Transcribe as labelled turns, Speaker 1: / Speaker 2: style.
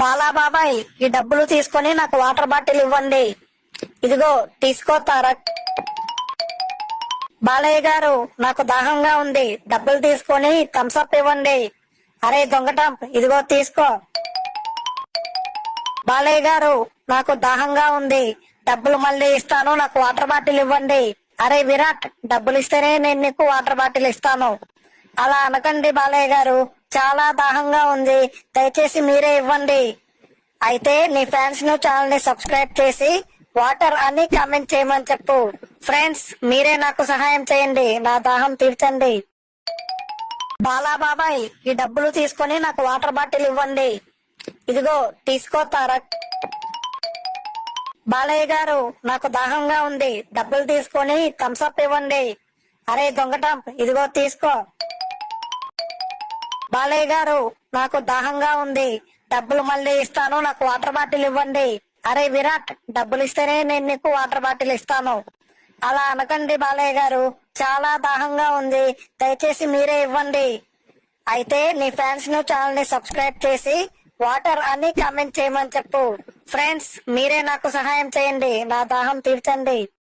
Speaker 1: బాలా బాబాయ్, ఈ డబ్బులు తీసుకొని నాకు వాటర్ బాటిల్ ఇవ్వండి. ఇదిగో తీసుకో తారక్. బాలయ్య గారు, నాకు దాహంగా ఉంది, డబ్బులు తీసుకొని థమ్సప్ ఇవ్వండి. అరే దొంగటం, ఇదిగో తీసుకో. బాలయ్య గారు, నాకు దాహంగా ఉంది, డబ్బులు మళ్ళీ ఇస్తాను, నాకు వాటర్ బాటిల్ ఇవ్వండి. అరే విరాట్, డబ్బులు ఇస్తేనే నేను నీకు వాటర్ బాటిల్ ఇస్తాను. అలా అనకండి బాలయ్య గారు, చాలా దాహంగా ఉంది, దయచేసి మీరే ఇవ్వండి. అయితే నీ ఫ్యాన్స్ ను ఛానల్ ని సబ్స్క్రైబ్ చేసి వాటర్ అని కామెంట్ చేయమని చెప్పు. ఫ్రెండ్స్, మీరే నాకు సహాయం చేయండి, నా దాహం తీర్చండి. బాలా బాబాయ్, ఈ డబ్బులు తీసుకొని నాకు వాటర్ బాటిల్ ఇవ్వండి. ఇదిగో తీసుకో తారక్. బాలయ్య గారు, నాకు దాహంగా ఉంది, డబ్బులు తీసుకొని థమ్సప్ ఇవ్వండి. అరే దొంగటం, ఇదిగో తీసుకో. బాలయ్య గారు, నాకు దాహంగా ఉంది, డబ్బులు మళ్ళీ ఇస్తాను, నాకు వాటర్ బాటిల్ ఇవ్వండి. అరే విరాట్, డబ్బులు ఇస్తేనే నేను నీకు వాటర్ బాటిల్ ఇస్తాను. అలా అనకండి బాలయ్య గారు, చాలా దాహంగా ఉంది, దయచేసి మీరే ఇవ్వండి. అయితే నీ ఫ్యాన్స్ ను ఛానల్ ని సబ్స్క్రైబ్ చేసి వాటర్ అని కామెంట్ చేయమని చెప్పు. ఫ్రెండ్స్, మీరే నాకు సహాయం చేయండి, నా దాహం తీర్చండి.